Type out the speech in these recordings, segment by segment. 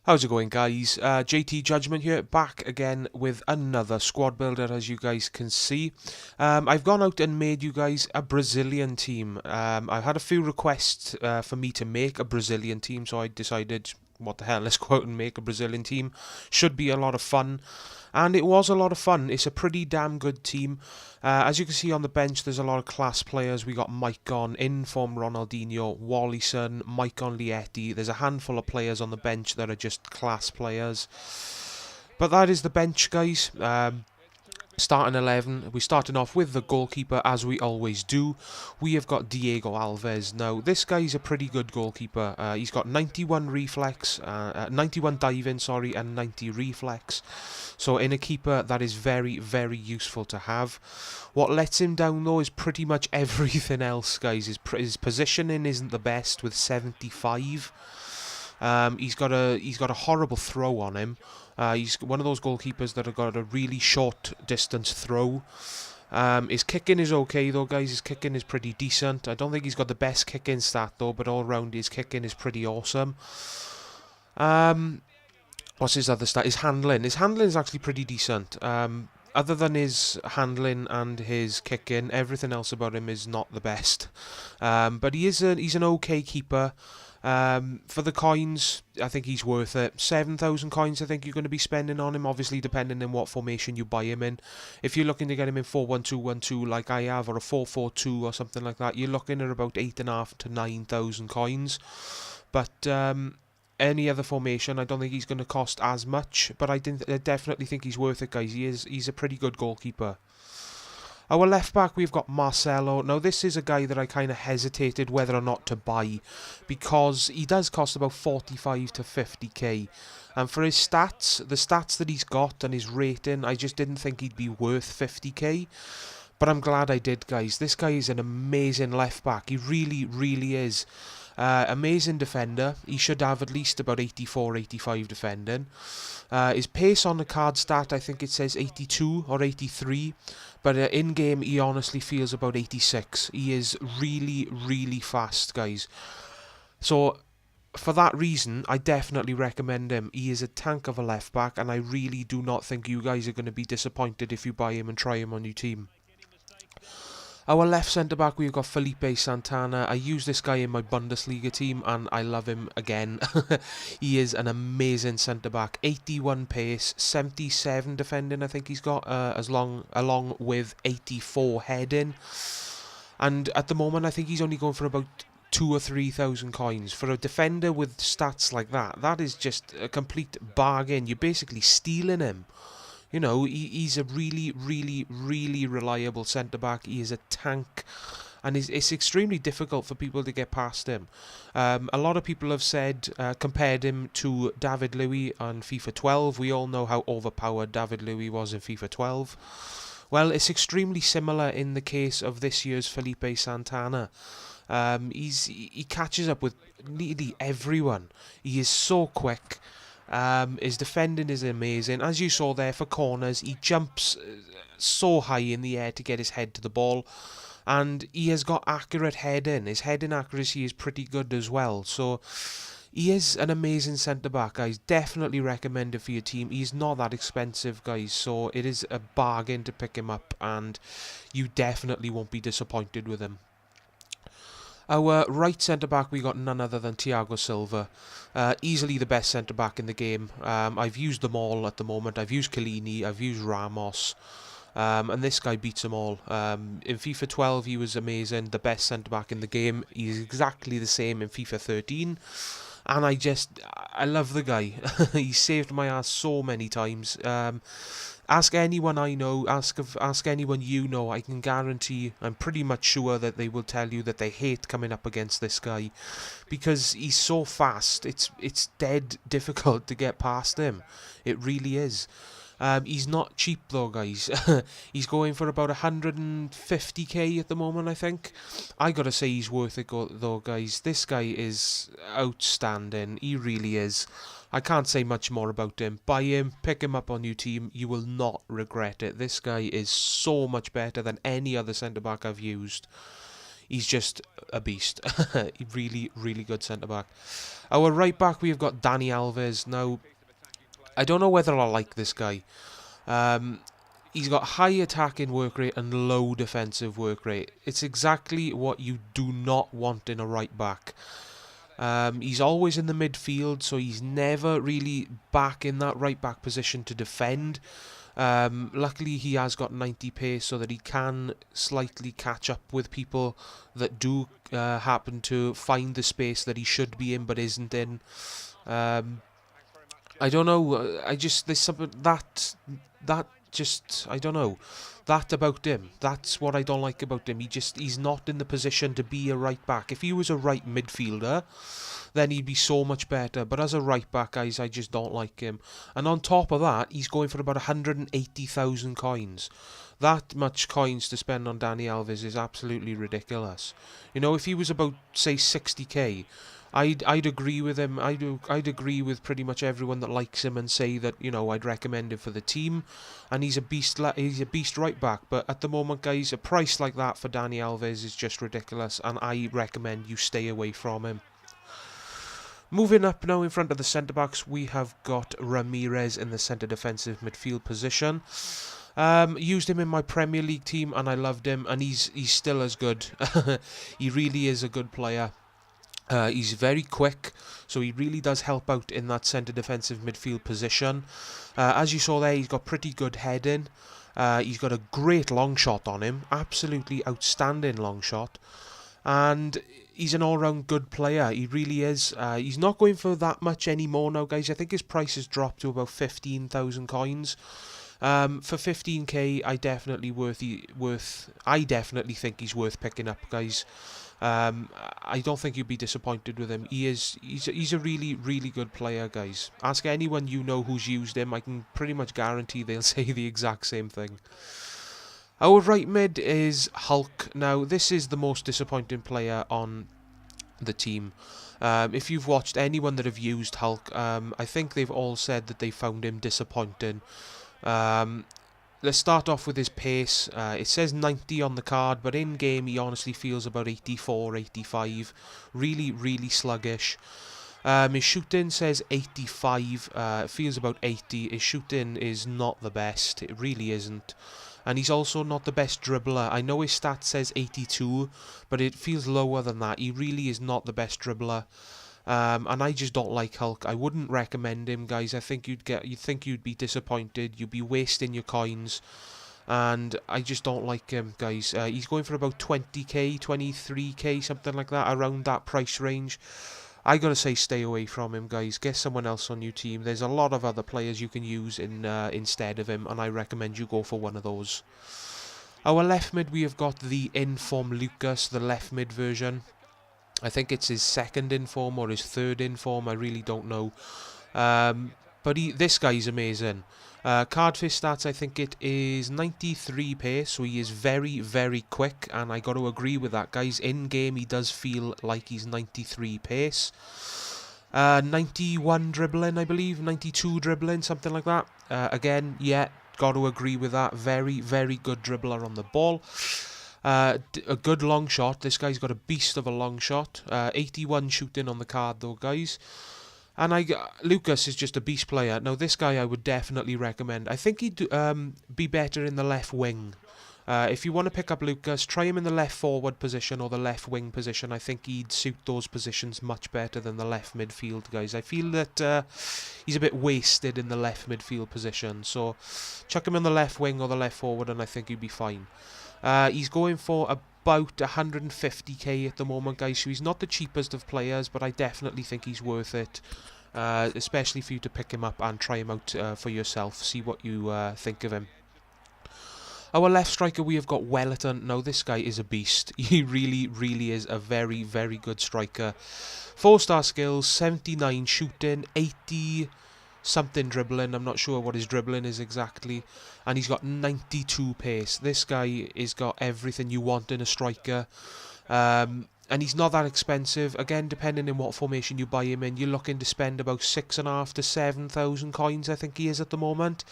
How's it going, guys? JTJudgment here, back again with another squad builder, as you guys can see. I've gone out and made you guys a Brazilian team. I've had a few requests for me to make a Brazilian team, so I decided, what the hell, let's go out and make a Brazilian team. Should be a lot of fun. And it was a lot of fun. It's a pretty damn good team. As you can see on the bench, there's a lot of class players. We got Mike on, in-form Ronaldinho, Welliton, Mike on Lietti. There's a handful of players on the bench that are just class players. But that is the bench, guys. Starting 11, we're starting off with the goalkeeper, as we always do. We have got Diego Alves. Now, this guy's a pretty good goalkeeper. He's got 91 reflex, 91 diving, sorry, and 90 reflex. So in a keeper, that is very, very useful to have. What lets him down, though, is pretty much everything else, guys. His positioning isn't the best with 75. He's got a horrible throw on him. He's one of those goalkeepers that have got a really short distance throw. His kicking is okay though, guys. His kicking is pretty decent. I don't think he's got the best kicking stat though, but all round his kicking is pretty awesome. What's his other stat? His handling. His handling is actually pretty decent. Other than his handling and his kicking, everything else about him is not the best. But he's an okay keeper. For the coins, I think he's worth it. 7,000 coins I think you're going to be spending on him, obviously depending on what formation you buy him in. If you're looking to get him in 4-1-2-1-2 like I have, or a 4-4-2 or something like that, you're looking at about 8,500 to 9,000 coins. But any other formation, I don't think he's going to cost as much, but I definitely think he's worth it, guys. He's a pretty good goalkeeper. Our left back, we've got Marcelo. Now, this is a guy that I kind of hesitated whether or not to buy, because he does cost about 45 to 50k. And for his stats, the stats that he's got and his rating, I just didn't think he'd be worth 50k. But I'm glad I did, guys. This guy is an amazing left back. He really, really is. Amazing defender. He should have at least about 84, 85 defending. His pace on the card stat, I think it says 82 or 83. But in-game, he honestly feels about 86. He is really, really fast, guys. So, for that reason, I definitely recommend him. He is a tank of a left-back, and I really do not think you guys are going to be disappointed if you buy him and try him on your team. Our left centre-back, we've got Felipe Santana. I use this guy in my Bundesliga team, and I love him again. He is an amazing centre-back. 81 pace, 77 defending, I think he's got, along with 84 heading. And at the moment, I think he's only going for about 2,000 or 3,000 coins. For a defender with stats like that, that is just a complete bargain. You're basically stealing him. You know, he's a really, really, really reliable centre-back. He is a tank, and it's extremely difficult for people to get past him. A lot of people have said, compared him to David Luiz on FIFA 12. We all know how overpowered David Luiz was in FIFA 12. Well, it's extremely similar in the case of this year's Felipe Santana. He catches up with nearly everyone. He is so quick. His defending is amazing. As you saw there, for corners, he jumps so high in the air to get his head to the ball. And he has got accurate heading. His heading accuracy is pretty good as well. So, he is an amazing centre-back, guys. Definitely recommend it for your team. He's not that expensive, guys. So, it is a bargain to pick him up. And you definitely won't be disappointed with him. Our right centre-back, we got none other than Thiago Silva. Easily the best centre-back in the game. I've used them all at the moment. I've used Chiellini, I've used Ramos, and this guy beats them all. In FIFA 12, he was amazing, the best centre-back in the game. He's exactly the same in FIFA 13. And I love the guy. He saved my ass so many times. Ask anyone I know, ask anyone you know, I can guarantee, I'm pretty much sure that they will tell you that they hate coming up against this guy, because he's so fast. It's dead difficult to get past him. It really is. He's not cheap though, guys. He's going for about 150k at the moment, I think. I gotta say he's worth it though, guys. This guy is outstanding. He really is. I can't say much more about him. Buy him, pick him up on your team. You will not regret it. This guy is so much better than any other centre-back I've used. he's just a beast. Really, really good centre-back. Our right-back, we've got Dani Alves. Now, I don't know whether I like this guy. He's got high attacking work rate and low defensive work rate. It's exactly what you do not want in a right-back. He's always in the midfield, so he's never really back in that right-back position to defend. Luckily, he has got 90 pace so that he can slightly catch up with people that do happen to find the space that he should be in but isn't in. I don't know. There's something that just I don't know. That about him. That's what I don't like about him. He's not in the position to be a right back. If he was a right midfielder, then he'd be so much better. But as a right back, guys, I just don't like him. And on top of that, he's going for about 180,000 coins. That much coins to spend on Dani Alves is absolutely ridiculous. You know, if he was about, say, 60k, I'd agree with him. I'd agree with pretty much everyone that likes him and say that, you know, I'd recommend him for the team, and he's a beast. He's a beast right back. But at the moment, guys, a price like that for Dani Alves is just ridiculous, and I recommend you stay away from him. Moving up now in front of the centre backs, we have got Ramires in the centre defensive midfield position. Used him in my Premier League team, and I loved him, and he's still as good. He really is a good player. He's very quick, so he really does help out in that centre defensive midfield position. As you saw there, he's got pretty good heading. He's got a great long shot on him, absolutely outstanding long shot. And he's an all-round good player, he really is. He's not going for that much anymore now, guys. I think his price has dropped to about 15,000 coins. For 15k, I definitely think he's worth picking up, guys. I don't think you'd be disappointed with him. He's a really, really good player, guys. Ask anyone you know who's used him. I can pretty much guarantee they'll say the exact same thing. Our right mid is Hulk. Now, this is the most disappointing player on the team. If you've watched anyone that have used Hulk, I think they've all said that they found him disappointing. Let's start off with his pace. It says 90 on the card, but in game he honestly feels about 84, 85. Really, really sluggish. His shooting says 85. It feels about 80. His shooting is not the best. It really isn't. And he's also not the best dribbler. I know his stat says 82, but it feels lower than that. He really is not the best dribbler. And I just don't like Hulk. I wouldn't recommend him, guys. I think you'd be disappointed. You'd be wasting your coins, and I just don't like him, guys. He's going for about 20k, 23k, something like that, around that price range. I gotta say, stay away from him, guys. Get someone else on your team. There's a lot of other players you can use instead of him, and I recommend you go for one of those. Our left mid, we have got the in-form Lucas, the left mid version. I think it's his second in-form or his third in-form, I really don't know. But this guy's amazing. Cardfish stats, I think it is 93 pace, so he is very, very quick, and I got to agree with that, guys. In-game, he does feel like he's 93 pace. 91 dribbling, I believe, 92 dribbling, something like that. Again, yeah, got to agree with that. Very, very good dribbler on the ball. A good long shot. This guy's got a beast of a long shot. 81 shooting on the card though, guys. And Lucas is just a beast player. Now this guy I would definitely recommend. I think he'd be better in the left wing. If you want to pick up Lucas, try him in the left forward position or the left wing position. I think he'd suit those positions much better than the left midfield, guys. I feel that he's a bit wasted in the left midfield position. So chuck him in the left wing or the left forward and I think he'd be fine. He's going for about 150k at the moment, guys, so he's not the cheapest of players, but I definitely think he's worth it, especially for you to pick him up and try him out for yourself, see what you think of him. Our left striker, we have got Welliton. Now, this guy is a beast. He really, really is a very, very good striker. 4-star skills, 79 shooting, 80... something dribbling. I'm not sure what his dribbling is exactly, and he's got 92 pace. This guy has got everything you want in a striker, and he's not that expensive. Again, depending on what formation you buy him in, you're looking to spend about 6,500 to 7,000 coins. I think he is at the moment.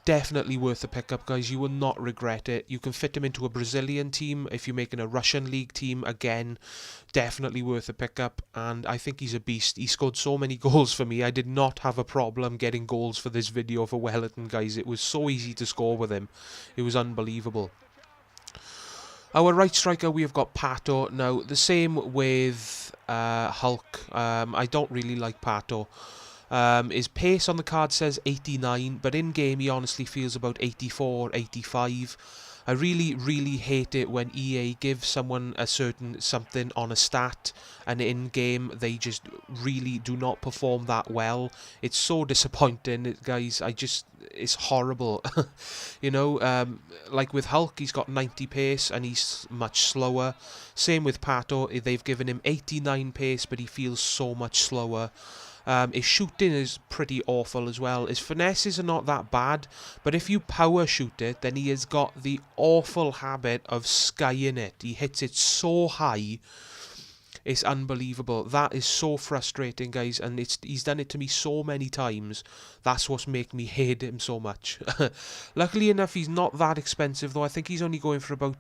Definitely worth the pickup, guys. You will not regret it. You can fit him into a Brazilian team. If you're making a Russian league team, again, definitely worth a pickup. And I think he's a beast. He scored so many goals for me. I did not have a problem getting goals for this video for Welliton, guys. It was so easy to score with him. It was unbelievable. Our right striker, we have got Pato. Now, the same with Hulk. I don't really like Pato. His pace on the card says 89, but in game he honestly feels about 84, 85. I really, really hate it when EA gives someone a certain something on a stat, and in game they just really do not perform that well. It's so disappointing, guys. It's horrible. You know, like with Hulk, he's got 90 pace and he's much slower. Same with Pato. They've given him 89 pace, but he feels so much slower. His shooting is pretty awful as well. His finesses are not that bad, but if you power shoot it, then he has got the awful habit of skying it. He hits it so high, it's unbelievable. That is so frustrating, guys, and he's done it to me so many times. That's what's make me hate him so much. Luckily enough, he's not that expensive, though. I think he's only going for about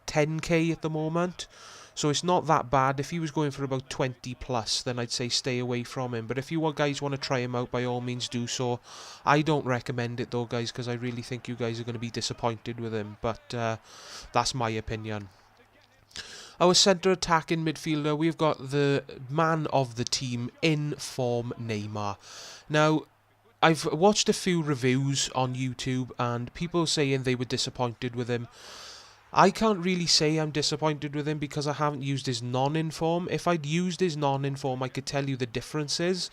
10k at the moment. So it's not that bad. If he was going for about 20 plus, then I'd say stay away from him. But if you guys want to try him out, by all means do so. I don't recommend it though, guys, because I really think you guys are going to be disappointed with him. But that's my opinion. Our centre attacking midfielder, we've got the man of the team, in form Neymar. Now, I've watched a few reviews on YouTube and people saying they were disappointed with him. I can't really say I'm disappointed with him because I haven't used his non-inform. If I'd used his non-inform, I could tell you the differences.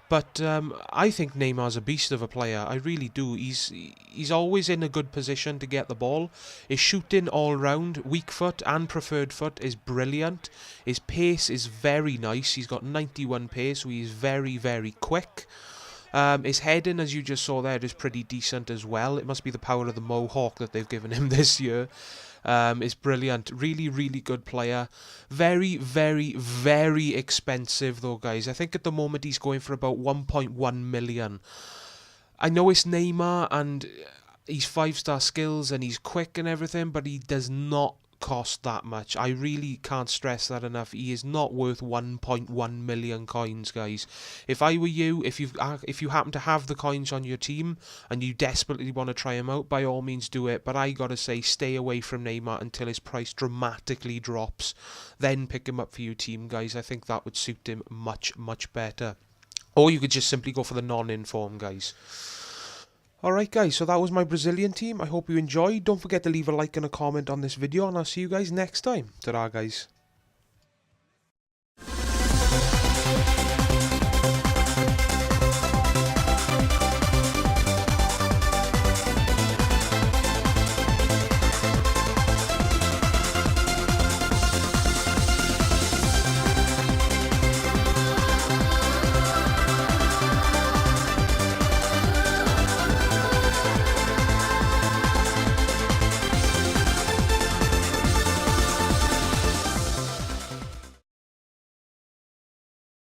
But I think Neymar's a beast of a player. I really do. He's always in a good position to get the ball. His shooting all round, weak foot and preferred foot, is brilliant. His pace is very nice. He's got 91 pace, so he's very, very quick. His heading, as you just saw there, is pretty decent as well. It must be the power of the Mohawk that they've given him this year. It's brilliant. Really, really good player. Very, very, very expensive though, guys. I think at the moment he's going for about 1.1 million. I know it's Neymar and he's 5-star skills and he's quick and everything, but he does not cost that much. I really can't stress that enough. He is not worth 1.1 million coins, guys. If I were you, if you happen to have the coins on your team and you desperately want to try him out, by all means do it. But I gotta say, stay away from Neymar until his price dramatically drops. Then pick him up for your team, guys. I think that would suit him much, much better. Or you could just simply go for the non-inform, guys. Alright guys, so that was my Brazilian team. I hope you enjoyed. Don't forget to leave a like and a comment on this video, and I'll see you guys next time. Ta-ra, guys.